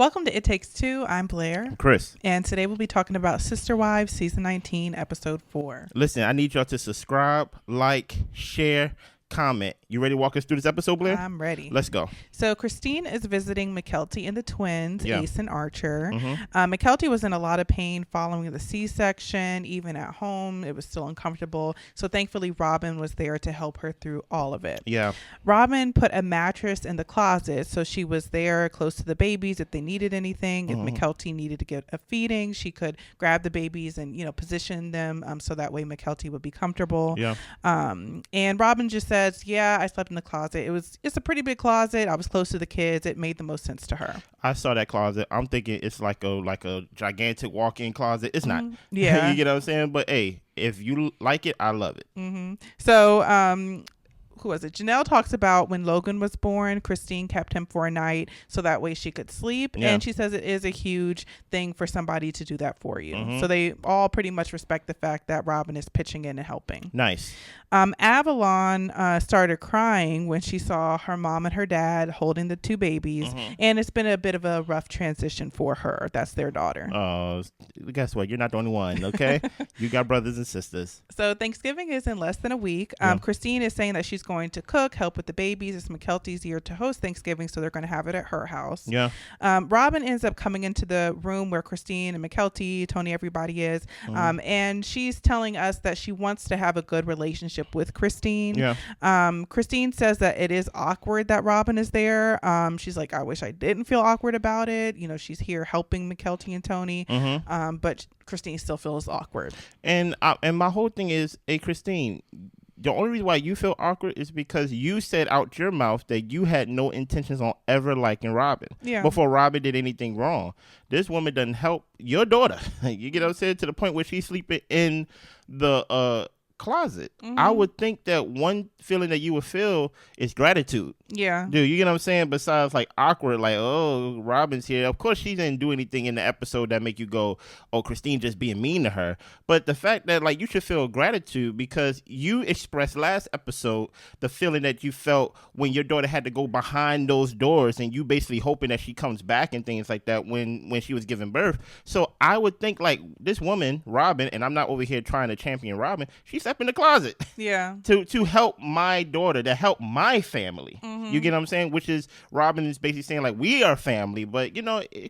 Welcome to It Takes Two. I'm Blair. Chris. And today we'll be talking about Sister Wives, Season 19, Episode 4. Listen, I need y'all to subscribe, like, share, comment. You ready to walk us through this episode, Blair? I'm ready. Let's go. So Christine is visiting Mykelti and the twins, Ace and Archer. Mm-hmm. Mykelti was in a lot of pain following the C-section. Even at home, it was still uncomfortable. So thankfully, Robyn was there to help her through all of it. Yeah. Robyn put a mattress in the closet, so she was there close to the babies if they needed anything. If Mykelti needed to get a feeding, she could grab the babies and, position them so that way Mykelti would be comfortable. Yeah. And Robyn just says, yeah, I slept in the closet. It's a pretty big closet. I was close to the kids. It made the most sense to her. I saw that closet. I'm thinking it's like a gigantic walk-in closet. It's not. Yeah. You get what I'm saying? But hey, if you like it, I love it. So, who was it? Janelle talks about when Logan was born, Christine kept him for a night so that way she could sleep. Yeah. And she says it is a huge thing for somebody to do that for you. So they all pretty much respect the fact that Robyn is pitching in and helping. Nice. Avalon started crying when she saw her mom and her dad holding the two babies. And it's been a bit of a rough transition for her. That's their daughter. Oh, guess what? You're not the only one, okay? You got brothers and sisters. So Thanksgiving is in less than a week. Yeah. Christine is saying that she's going to cook, help with the babies. It's Mykelti's year to host Thanksgiving, so they're going to have it at her house. Yeah. Robyn ends up coming into the room where Christine and Mykelti, Tony, everybody is. And she's telling us that she wants to have a good relationship with Christine. Yeah. Christine says that it is awkward that Robyn is there. She's like, I wish I didn't feel awkward about it. She's here helping Mykelti and Tony. But Christine still feels awkward. And my whole thing is, hey, Christine, the only reason why you feel awkward is because you said out your mouth that you had no intentions on ever liking Robyn. Yeah. Before Robyn did anything wrong. This woman doesn't help your daughter. You get what I'm saying? To the point where she's sleeping in the closet. I would think that one feeling that you would feel is gratitude. Yeah. Dude, you get what I'm saying? Besides like awkward, like, oh, Robyn's here. Of course, she didn't do anything in the episode that make you go, oh, Christine just being mean to her. But the fact that like you should feel gratitude because you expressed last episode the feeling that you felt when your daughter had to go behind those doors and you basically hoping that she comes back and things like that when she was giving birth. So I would think like this woman, Robyn, and I'm not over here trying to champion Robyn, she stepped in the closet. Yeah. To help my daughter, to help my family. You get what I'm saying? Which is Robyn is basically saying like we are family, but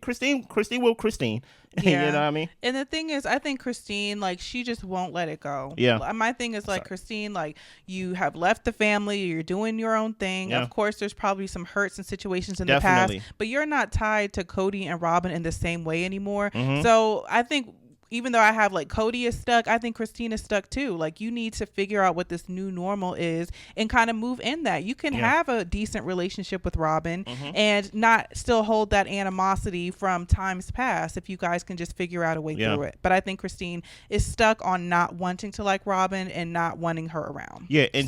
Christine will Christine. Yeah. You know what I mean? And the thing is, I think Christine, like, she just won't let it go. Yeah. My thing is like, Christine, like, you have left the family, you're doing your own thing. Yeah. Of course, there's probably some hurts and situations in Definitely. the past, but you're not tied to Kody and Robyn in the same way anymore. So I think even though I have like Kody is stuck, I think Christine is stuck too. Like you need to figure out what this new normal is and kind of move in that. You can have a decent relationship with Robyn and not still hold that animosity from times past if you guys can just figure out a way through it. But I think Christine is stuck on not wanting to like Robyn and not wanting her around. Yeah, and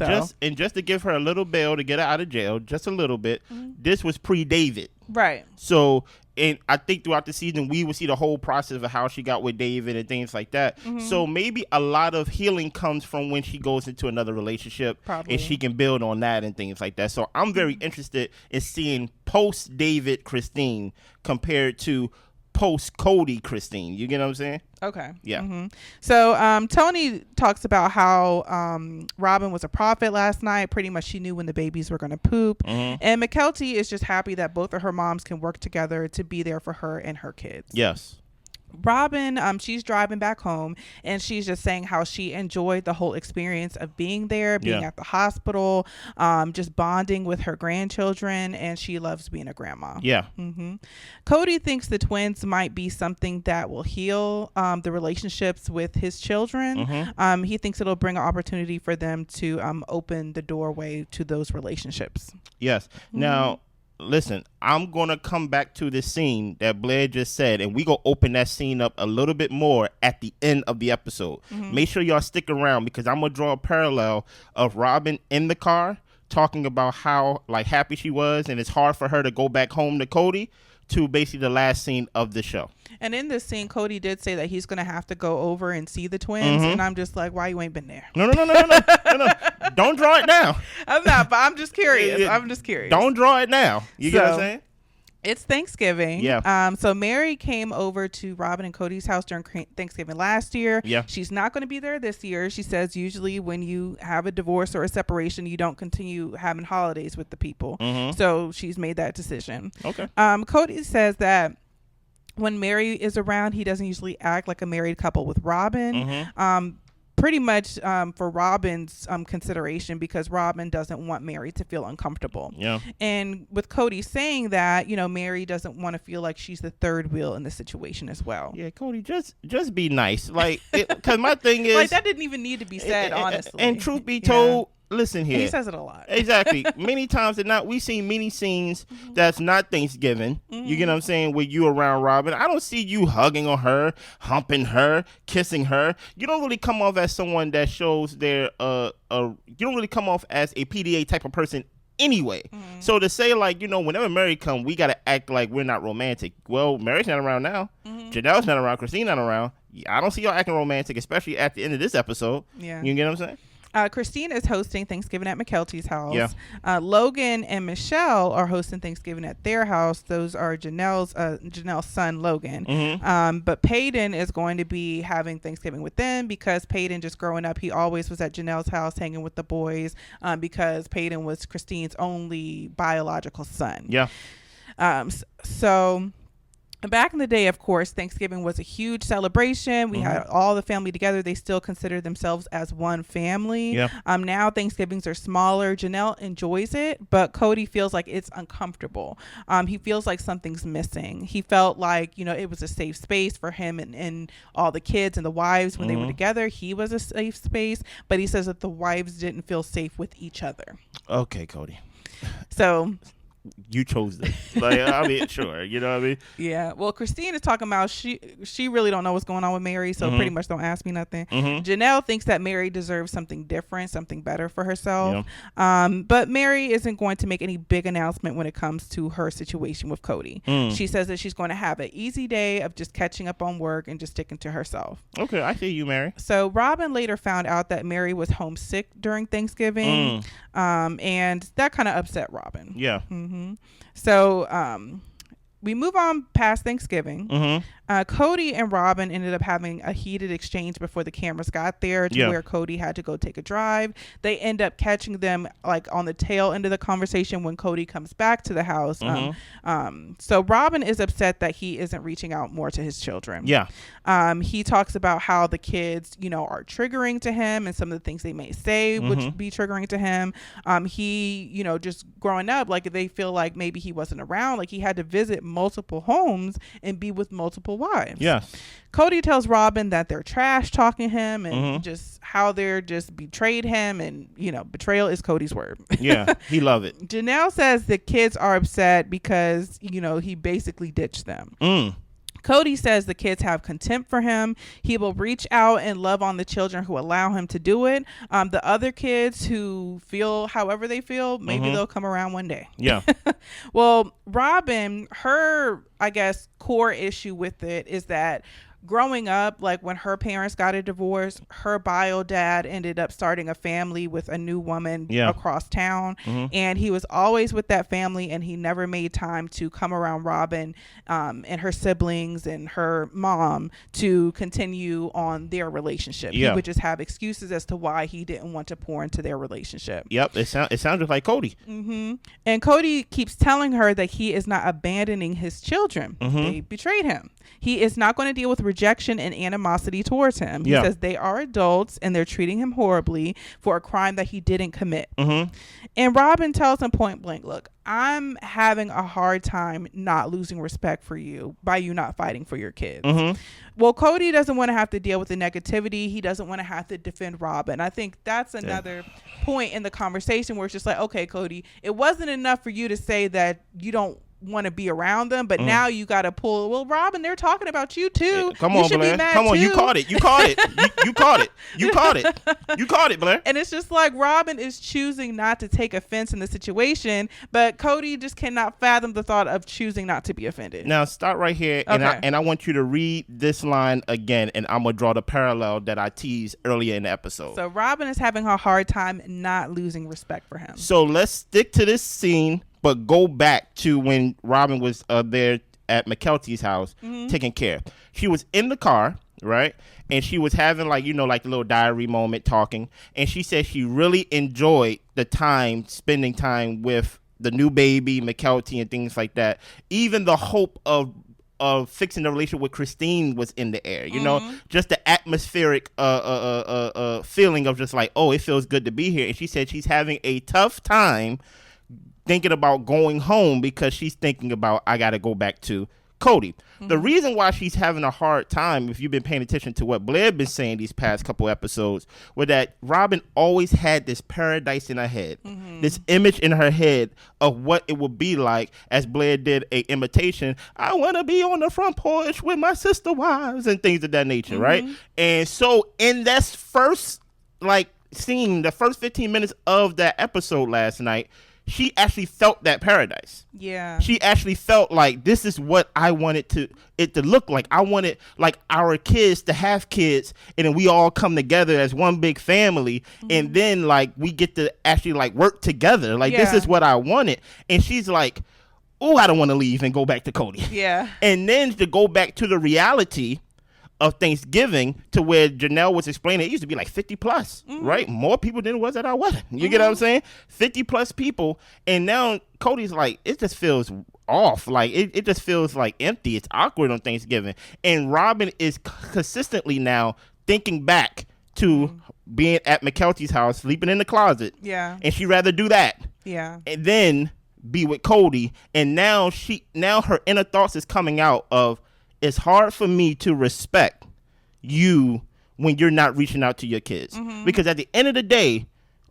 just to give her a little bail to get her out of jail, just a little bit, this was pre-David. Right. So, and I think throughout the season, we would see the whole process of how she got with David and things like that. So maybe a lot of healing comes from when she goes into another relationship. Probably. And she can build on that and things like that. So I'm very interested in seeing post-David Christine compared to post-Kody Christine. You get what I'm saying? Okay. Yeah. So Tony talks about how Robyn was a prophet last night. Pretty much she knew when the babies were going to poop. And Mykelti is just happy that both of her moms can work together to be there for her and her kids. Yes. Robyn, she's driving back home and she's just saying how she enjoyed the whole experience of being there, being at the hospital, just bonding with her grandchildren, and she loves being a grandma. Yeah. Kody thinks the twins might be something that will heal the relationships with his children. He thinks it'll bring an opportunity for them to open the doorway to those relationships. Yes. Now, listen, I'm going to come back to this scene that Blair just said, and we going to open that scene up a little bit more at the end of the episode. Make sure y'all stick around because I'm going to draw a parallel of Robyn in the car talking about how like happy she was and it's hard for her to go back home to Kody to basically the last scene of the show. And in this scene, Kody did say that he's going to have to go over and see the twins. And I'm just like, why you ain't been there? No. Don't draw it now. I'm not, but I'm just curious. I'm just curious. Don't draw it now. You get what I'm saying? It's Thanksgiving. Yeah. So Meri came over to Robyn and Kody's house during Thanksgiving last year. Yeah. She's not going to be there this year. She says usually when you have a divorce or a separation, you don't continue having holidays with the people. So she's made that decision. Okay. Kody says that when Meri is around, he doesn't usually act like a married couple with Robyn. Pretty much for Robyn's consideration, because Robyn doesn't want Meri to feel uncomfortable. Yeah. And with Kody saying that, Meri doesn't want to feel like she's the third wheel in the situation as well. Yeah, Kody, just be nice. Like, because my thing is, like, that didn't even need to be said, honestly. And truth be told, listen here. He says it a lot. Exactly. Many times than not, we see many scenes that's not Thanksgiving. You get what I'm saying? With you around Robyn, I don't see you hugging on her, humping her, kissing her. You don't really come off as someone that shows their you don't really come off as a PDA type of person anyway. So to say, like, whenever Meri come, we gotta act like we're not romantic. Well, Meri's not around now. Janelle's not around. Christine's not around. I don't see y'all acting romantic, especially at the end of this episode. Yeah. You get what I'm saying? Christine is hosting Thanksgiving at Mykelti's house. Yeah. Logan and Michelle are hosting Thanksgiving at their house. Those are Janelle's son, Logan. But Peyton is going to be having Thanksgiving with them, because Peyton, just growing up, he always was at Janelle's house hanging with the boys, because Peyton was Christine's only biological son. Yeah. So back in the day, of course, Thanksgiving was a huge celebration. We had all the family together. They still consider themselves as one family. Yeah. Now Thanksgivings are smaller. Janelle enjoys it, but Kody feels like it's uncomfortable. He feels like something's missing. He felt like, it was a safe space for him and all the kids and the wives when they were together. He was a safe space, but he says that the wives didn't feel safe with each other. Okay, Kody. So you chose this. Like, I mean, sure. You know what I mean? Yeah. Well, Christine is talking about she really don't know what's going on with Meri, so pretty much don't ask me nothing. Janelle thinks that Meri deserves something different, something better for herself. But Meri isn't going to make any big announcement when it comes to her situation with Kody. She says that she's going to have an easy day of just catching up on work and just sticking to herself. Okay, I see you, Meri. So Robyn later found out that Meri was homesick during Thanksgiving, and that kind of upset Robyn. Yeah. So we move on past Thanksgiving. Kody and Robyn ended up having a heated exchange before the cameras got there, to where Kody had to go take a drive. They end up catching them like on the tail end of the conversation when Kody comes back to the house. So Robyn is upset that he isn't reaching out more to his children. Yeah. He talks about how the kids, are triggering to him, and some of the things they may say would be triggering to him. He, just growing up, like, they feel like maybe he wasn't around, like he had to visit multiple homes and be with multiple wives. Yes. Kody tells Robyn that they're trash talking him, and just how they're just betrayed him, and betrayal is Kody's word. Yeah, he love it. Janelle says the kids are upset because he basically ditched them. Kody says the kids have contempt for him. He will reach out and love on the children who allow him to do it. The other kids who feel however they feel, maybe they'll come around one day. Yeah. Well, Robyn, her, I guess, core issue with it is that growing up, like when her parents got a divorce, her bio dad ended up starting a family with a new woman across town. And he was always with that family, and he never made time to come around Robyn and her siblings and her mom to continue on their relationship. He would just have excuses as to why he didn't want to pour into their relationship. Yep, it sounded like Kody. And Kody keeps telling her that he is not abandoning his children. They betrayed him. He is not going to deal with rejection and animosity towards him. He says they are adults and they're treating him horribly for a crime that he didn't commit. And Robyn tells him point blank, look, I'm having a hard time not losing respect for you by you not fighting for your kids. Well, Kody doesn't want to have to deal with the negativity. He doesn't want to have to defend Robyn. I think that's another point in the conversation where it's just like, okay, Kody, it wasn't enough for you to say that you don't want to be around them, but now you got to pull. Well, Robyn, they're talking about you too. Come on, Blair. Come on, you caught it. You caught it. You caught it. You caught it. You caught it, Blair. And it's just like Robyn is choosing not to take offense in the situation, but Kody just cannot fathom the thought of choosing not to be offended. Now start right here, and I want you to read this line again, and I'm gonna draw the parallel that I teased earlier in the episode. So Robyn is having a hard time not losing respect for him. So let's stick to this scene but go back to when Robyn was there at Mykelti's house taking care. She was in the car, right? And she was having like the little diary moment talking. And she said she really enjoyed the time, spending time with the new baby, Mykelti, and things like that. Even the hope of fixing the relationship with Christine was in the air, just the atmospheric feeling of just like, oh, it feels good to be here. And she said she's having a tough time thinking about going home because she's thinking about, I got to go back to Kody. The reason why she's having a hard time, if you've been paying attention to what Blair been saying these past couple episodes, was that Robyn always had this paradise in her head, this image in her head of what it would be like, as Blair did a imitation, I want to be on the front porch with my sister wives and things of that nature, right? And so in that first scene, the first 15 minutes of that episode last night, she actually felt that paradise. Yeah. She actually felt like, this is what I wanted it to look like. I wanted like our kids to have kids, and then we all come together as one big family, and then like we get to actually like work together. Like this is what I wanted. And she's like, oh, I don't want to leave and go back to Kody. Yeah. And then to go back to the reality of Thanksgiving, to where Janelle was explaining, it used to be like 50 plus, right? More people than it was at our wedding. You get what I'm saying? 50 plus people. And now Kody's like, it just feels off. Like it just feels like empty. It's awkward on Thanksgiving. And Robyn is consistently now thinking back to being at Mykelti's house, sleeping in the closet. Yeah. And she'd rather do that. Yeah. And then be with Kody. And now her inner thoughts is coming out of, it's hard for me to respect you when you're not reaching out to your kids. Because at the end of the day,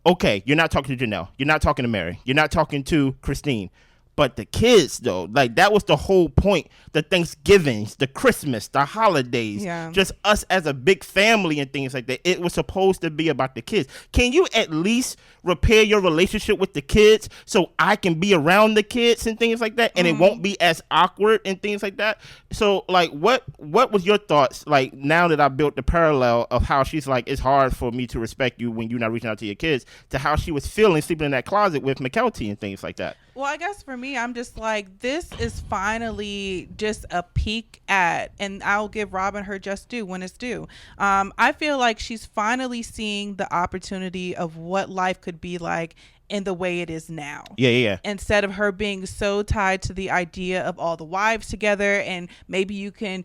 okay, you're not talking to Janelle. You're not talking to Meri. You're not talking to Christine. But the kids, though, like that was the whole point. The Thanksgivings, the Christmas, the holidays, just us as a big family and things like that. It was supposed to be about the kids. Can you at least repair your relationship with the kids so I can be around the kids and things like that, and it won't be as awkward and things like that? So, like, what was your thoughts, like, now that I built the parallel of how she's like, it's hard for me to respect you when you're not reaching out to your kids, to how she was feeling sleeping in that closet with Mykelti and things like that? Well, I guess for me, I'm just like, this is finally just a peek at, and I'll give Robyn her just due when it's due. I feel like she's finally seeing the opportunity of what life could be like in the way it is now. Yeah. Instead of her being so tied to the idea of all the wives together, and maybe you can,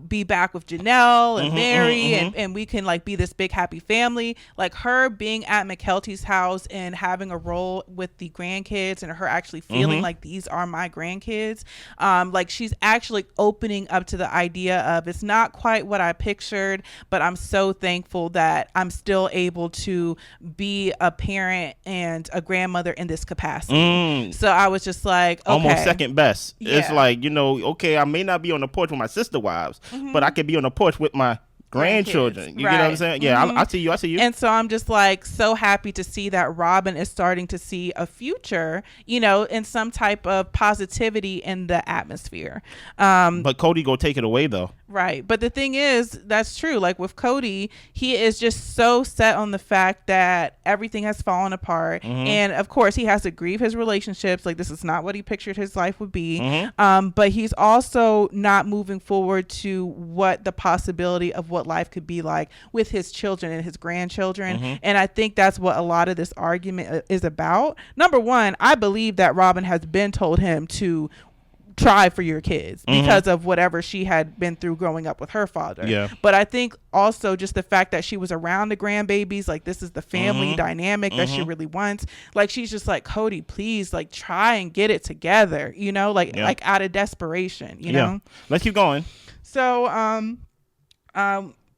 be back with Janelle and Meri, and we can like be this big happy family. Like her being at Mykelti's house and having a role with the grandkids, and her actually feeling like these are my grandkids. Like she's actually opening up to the idea of, it's not quite what I pictured, but I'm so thankful that I'm still able to be a parent and a grandmother in this capacity. So I was just like, okay. Almost second best. Yeah. It's like, okay, I may not be on the porch with my sister wives, but I could be on the porch with my grandchildren. You get what I'm saying? Yeah, I see you. And so I'm just like so happy to see that Robyn is starting to see a future, in some type of positivity in the atmosphere. But Kody go take it away though. Right. But the thing is, that's true. Like with Kody, he is just so set on the fact that everything has fallen apart. And of course, he has to grieve his relationships. Like this is not what he pictured his life would be. But he's also not moving forward to what the possibility of what life could be like with his children and his grandchildren. And I think that's what a lot of this argument is about. Number one, I believe that Robyn has been told him to try for your kids because of whatever she had been through growing up with her father. Yeah. But I think also just the fact that she was around the grandbabies, like this is the family dynamic that she really wants. Like she's just like, Kody, please, like try and get it together, like out of desperation, you know? Let's keep going. So,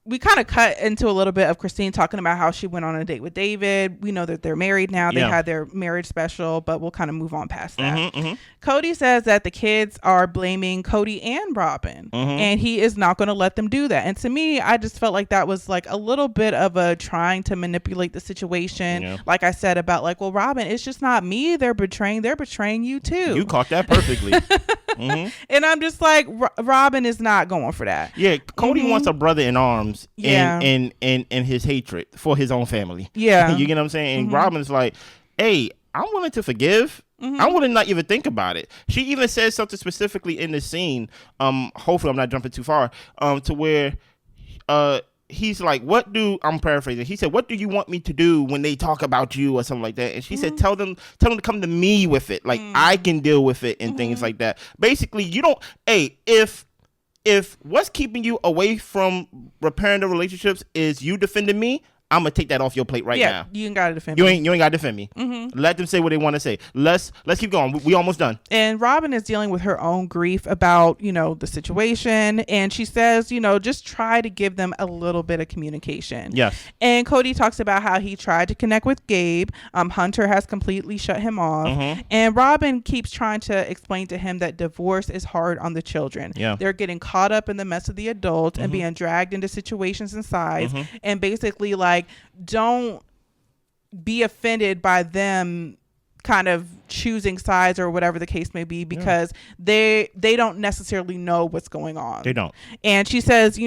we kind of cut into a little bit of Christine talking about how she went on a date with David. We know that they're married now. They had their marriage special, but we'll kind of move on past that. Kody says that the kids are blaming Kody and Robyn, and he is not going to let them do that. And to me, I just felt like that was like a little bit of a trying to manipulate the situation. Like I said about like, well, Robyn, it's just not me they're betraying you too. You caught that perfectly. And I'm just like, Robyn is not going for that. Yeah, Kody wants a brother in arms. In his hatred for his own family. Yeah. You get what I'm saying? And Robyn's like, hey, I'm willing to forgive I'm willing to not even think about it. She even says something specifically in the scene. Hopefully I'm not jumping too far. To where, he's like, I'm paraphrasing. He said, "What do you want me to do when they talk about you," or something like that? And she said, "Tell them to come to me with it. Like I can deal with it and things like that." Basically, you don't. Hey, if what's keeping you away from repairing the relationships is you defending me, I'm gonna take that off your plate right now. You ain't gotta defend me. You ain't gotta defend me. Let them say what they want to say. Let's keep going. We almost done. And Robyn is dealing with her own grief about, the situation. And she says, just try to give them a little bit of communication. Yes. And Kody talks about how he tried to connect with Gabe. Hunter has completely shut him off. And Robyn keeps trying to explain to him that divorce is hard on the children. Yeah. They're getting caught up in the mess of the adults and being dragged into situations and sides. And basically don't be offended by them kind of choosing sides or whatever the case may be, because they don't necessarily know what's going on. They don't. And she says,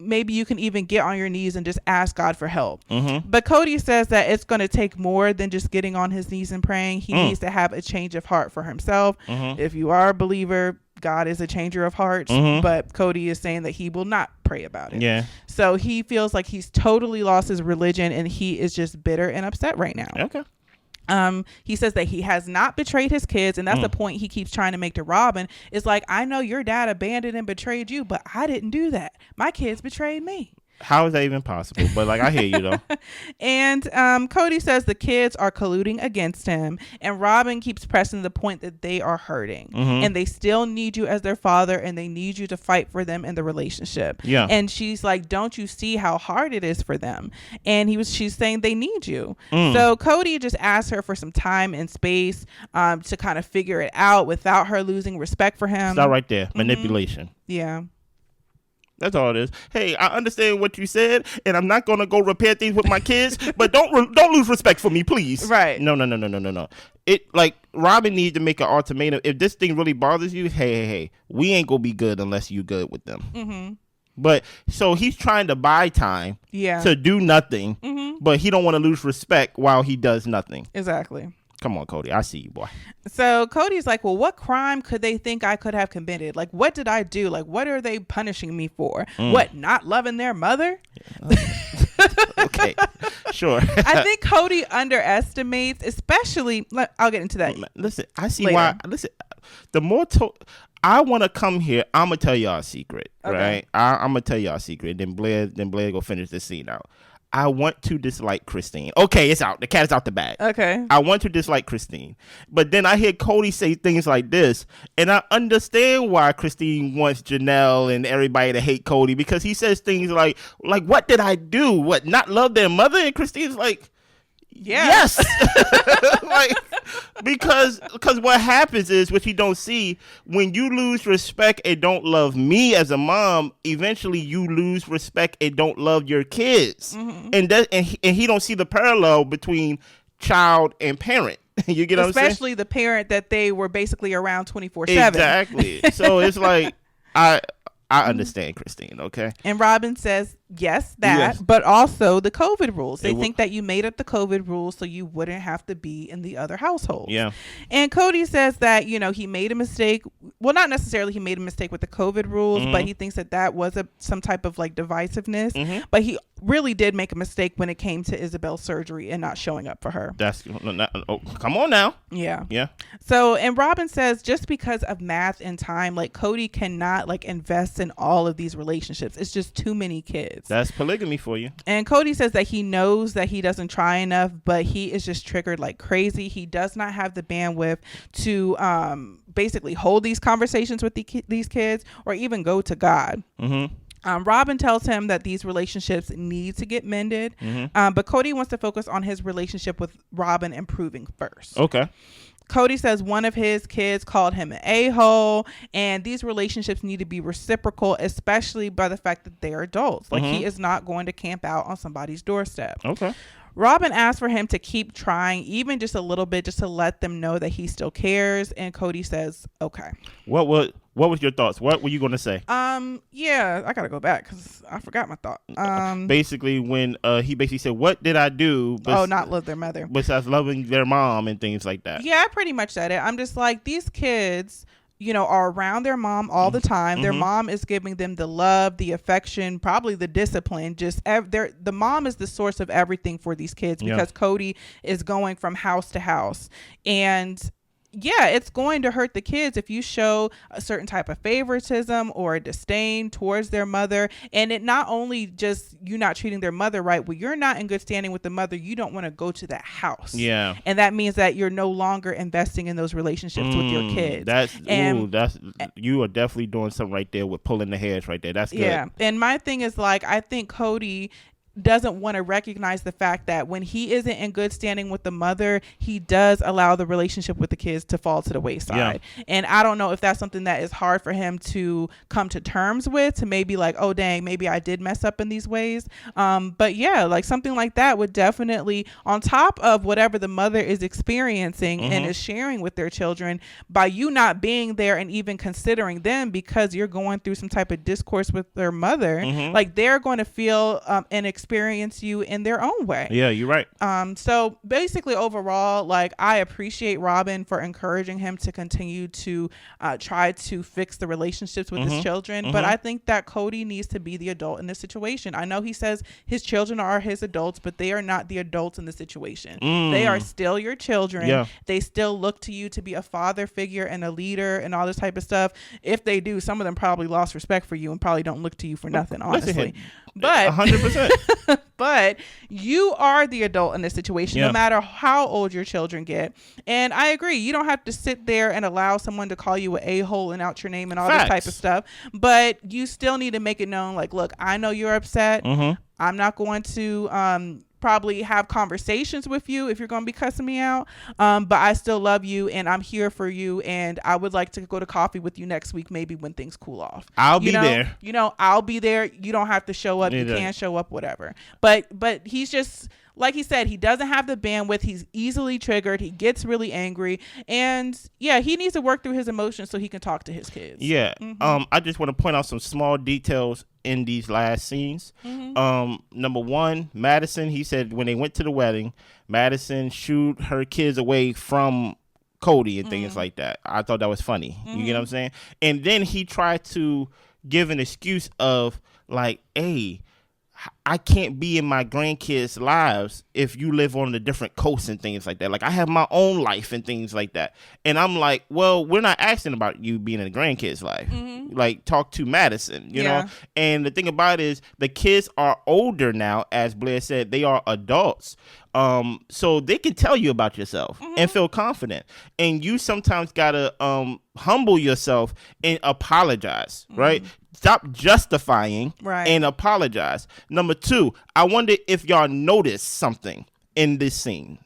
maybe you can even get on your knees and just ask God for help. But Kody says that it's going to take more than just getting on his knees and praying. He needs to have a change of heart for himself. If you are a believer, God is a changer of hearts, but Kody is saying that he will not pray about it. Yeah. So he feels like he's totally lost his religion and he is just bitter and upset right now. Okay. He says that he has not betrayed his kids, and that's the point he keeps trying to make to Robyn. It's like, I know your dad abandoned and betrayed you, but I didn't do that. My kids betrayed me. How is that even possible? But I hear you though. And Kody says the kids are colluding against him, and Robyn keeps pressing the point that they are hurting and they still need you as their father, and they need you to fight for them in the relationship. Yeah. And she's like, don't you see how hard it is for them? And she's saying they need you. So Kody just asked her for some time and space to kind of figure it out without her losing respect for him. Stop right there. Manipulation. Yeah. That's all it is. Hey, I understand what you said, and I'm not gonna go repair things with my kids, but don't lose respect for me, please. Right. No. It like Robyn needs to make an ultimatum. If this thing really bothers you, hey, we ain't gonna be good unless you good with them. But so he's trying to buy time to do nothing, but he don't want to lose respect while he does nothing. Exactly. Come on, Kody. I see you, boy. So Cody's like, well, what crime could they think I could have committed? Like, what did I do? Like, what are they punishing me for? What, not loving their mother? Okay, sure. I think Kody underestimates, especially, I'll get into that. Listen, I see later. why. Listen, the more I want to come here, I'm going to tell y'all a secret, right? I'm going to tell y'all a secret. Then Blair go finish this scene out. I want to dislike Christine. Okay, it's out. The cat is out the bag. Okay. I want to dislike Christine. But then I hear Kody say things like this, and I understand why Christine wants Janelle and everybody to hate Kody, because he says things like what did I do? What, not love their mother? And Christine's like, yes. Like, because what happens is, what you don't see, when you lose respect and don't love me as a mom, eventually you lose respect and don't love your kids. And he don't see the parallel between child and parent. You get what I'm saying? Especially the parent that they were basically around 24/7. Exactly. So it's like, I understand Christine, okay? And Robyn says, yes, but also the COVID rules. They think that you made up the COVID rules so you wouldn't have to be in the other household. Yeah. And Kody says that, he made a mistake. Well, not necessarily he made a mistake with the COVID rules, but he thinks that was some type of like divisiveness. But he really did make a mistake when it came to Isabel's surgery and not showing up for her. Come on now. Yeah. Yeah. So, and Robyn says just because of math and time, like Kody cannot like invest in all of these relationships. It's just too many kids. That's polygamy for you. And Kody says that he knows that he doesn't try enough, but he is just triggered like crazy. He does not have the bandwidth to basically hold these conversations with these kids or even go to God. Robyn tells him that these relationships need to get mended, but Kody wants to focus on his relationship with Robyn improving first. Okay. Kody says one of his kids called him an a-hole, and these relationships need to be reciprocal, especially by the fact that they're adults. Like, he is not going to camp out on somebody's doorstep. Okay. Robyn asked for him to keep trying, even just a little bit, just to let them know that he still cares. And Kody says, okay. What was your thoughts? What were you going to say? Yeah, I got to go back because I forgot my thought. Basically, when he basically said, what did I do? Not love their mother. Besides loving their mom and things like that. Yeah, I pretty much said it. I'm just like, these kids, are around their mom all the time. Their mom is giving them the love, the affection, probably the discipline. The mom is the source of everything for these kids because Kody is going from house to house. And yeah, it's going to hurt the kids if you show a certain type of favoritism or a disdain towards their mother. And it not only just you not treating their mother right, when you're not in good standing with the mother, you don't want to go to that house. Yeah. And that means that you're no longer investing in those relationships with your kids. You are definitely doing something right there with pulling the hairs right there. That's good. Yeah. And my thing is, like, I think Kody doesn't want to recognize the fact that when he isn't in good standing with the mother, he does allow the relationship with the kids to fall to the wayside. Yeah. And I don't know if that's something that is hard for him to come to terms with, to maybe like, oh dang, maybe I did mess up in these ways. But yeah, like something like that would definitely, on top of whatever the mother is experiencing and is sharing with their children, by you not being there and even considering them because you're going through some type of discourse with their mother, like they're going to feel and experience you in their own way. Yeah, you're right. So basically overall, like, I appreciate Robyn for encouraging him to continue to try to fix the relationships with his children. But I think that Kody needs to be the adult in this situation. I know he says his children are his adults, but they are not the adults in the situation. They are still your children. Yeah. They still look to you to be a father figure and a leader and all this type of stuff. If they do, some of them probably lost respect for you and probably don't look to you for nothing, honestly. But 100%. But you are the adult in this situation, no matter how old your children get. And I agree, you don't have to sit there and allow someone to call you an a-hole and out your name and all this type of stuff. But you still need to make it known, like, look, I know you're upset. I'm not going to probably have conversations with you if you're going to be cussing me out, but I still love you and I'm here for you, and I would like to go to coffee with you next week, maybe when things cool off. I'll be there. I'll be there. You don't have to show up. You can show up, whatever. But he's just, like he said, he doesn't have the bandwidth. He's easily triggered. He gets really angry. And yeah, he needs to work through his emotions so he can talk to his kids. Yeah. I just want to point out some small details in these last scenes. Number one, Madison, he said when they went to the wedding, Madison shooed her kids away from Kody and things like that. I thought that was funny. You get what I'm saying? And then he tried to give an excuse of like, hey, I can't be in my grandkids' lives if you live on a different coast and things like that. Like, I have my own life and things like that. And I'm like, well, we're not asking about you being in a grandkid's life. Like, talk to Madison, you know? And the thing about it is the kids are older now, as Blair said, they are adults. So they can tell you about yourself and feel confident. And you sometimes gotta humble yourself and apologize, right? Stop justifying and apologize. Number two, I wonder if y'all noticed something in this scene.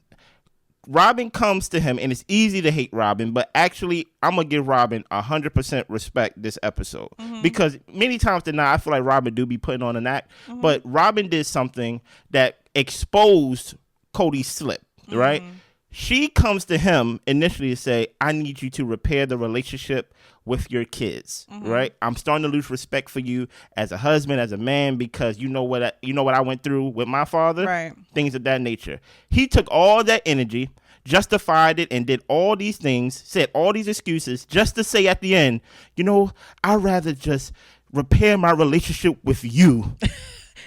Robyn comes to him, and it's easy to hate Robyn, but actually, I'm going to give Robyn 100% respect this episode. Because many times than not, I feel like Robyn do be putting on an act, but Robyn did something that exposed Kody's slip, right? She comes to him initially to say, I need you to repair the relationship with your kids, right? I'm starting to lose respect for you as a husband, as a man, because you know what I went through with my father, right? Things of that nature. He took all that energy, justified it, and did all these things, said all these excuses just to say at the end, I'd rather just repair my relationship with you.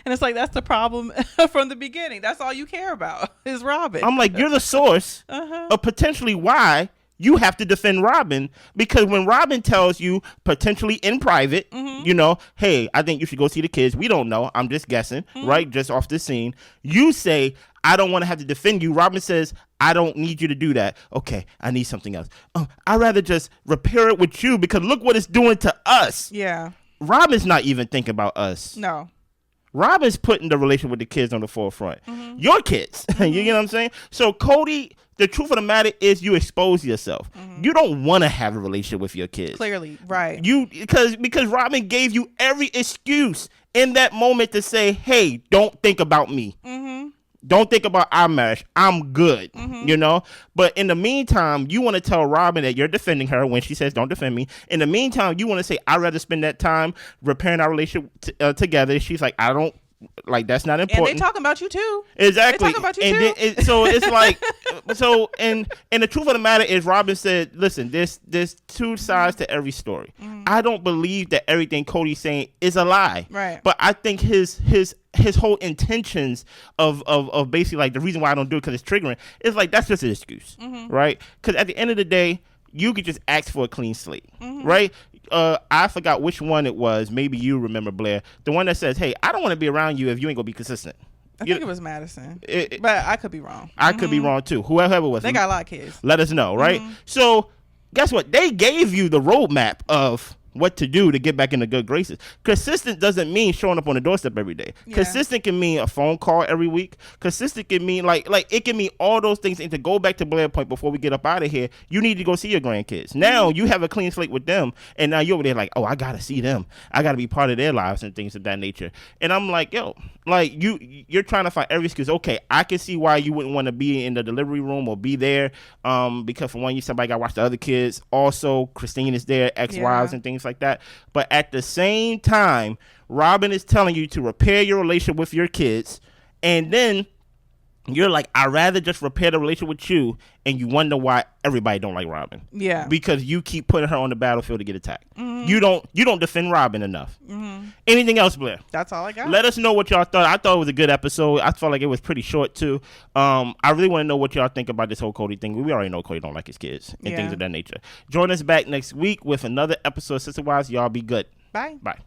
And it's like, that's the problem from the beginning. That's all you care about is Robyn. I'm like, you're the source of potentially why you have to defend Robyn, because when Robyn tells you potentially in private, hey, I think you should go see the kids. We don't know. I'm just guessing, right? Just off the scene. You say, I don't want to have to defend you. Robyn says, I don't need you to do that. Okay, I need something else. I'd rather just repair it with you because look what it's doing to us. Yeah. Robyn's not even thinking about us. No. Robyn's putting the relationship with the kids on the forefront. Your kids. You get what I'm saying? So Kody, the truth of the matter is you expose yourself. You don't want to have a relationship with your kids. Clearly, right. Because Robyn gave you every excuse in that moment to say, hey, don't think about me. Don't think about our marriage. I'm good, you know? But in the meantime, you want to tell Robyn that you're defending her when she says, don't defend me. In the meantime, you want to say, I'd rather spend that time repairing our relationship together. She's like, I don't, like, that's not important. And they talking about you too. Exactly. They talking about you and too. Then so it's like, and the truth of the matter is, Robyn said, listen, there's two sides to every story. I don't believe that everything Kody's saying is a lie. Right. But I think his whole intentions of basically, like, the reason why I don't do it because it's triggering is like, that's just an excuse, right? Because at the end of the day, you could just ask for a clean slate, right? I forgot which one it was. Maybe you remember, Blair. The one that says, hey, I don't want to be around you if you ain't going to be consistent. I think it was Madison. But I could be wrong. I could be wrong, too. Whoever it was. They got a lot of kids. Let us know, right? So, guess what? They gave you the roadmap of what to do to get back into good graces. Consistent doesn't mean showing up on the doorstep every day. Yeah. Consistent can mean a phone call every week. Consistent can mean like it can mean all those things. And to go back to Blair's point before we get up out of here, you need to go see your grandkids. Now you have a clean slate with them, and now you're over there like, oh, I gotta see them. I gotta be part of their lives and things of that nature. And I'm like, yo, like you're trying to find every excuse. Okay, I can see why you wouldn't want to be in the delivery room or be there, because for one, somebody got to watch the other kids. Also, Christine is there, ex-wives and things like that. But at the same time, Robyn is telling you to repair your relationship with your kids, and then you're like, I'd rather just repair the relationship with you, and you wonder why everybody don't like Robyn. Yeah. Because you keep putting her on the battlefield to get attacked. You don't defend Robyn enough. Anything else, Blair? That's all I got. Let us know what y'all thought. I thought it was a good episode. I felt like it was pretty short too. I really want to know what y'all think about this whole Kody thing. We already know Kody don't like his kids and things of that nature. Join us back next week with another episode of Sister Wives. Y'all be good. Bye. Bye.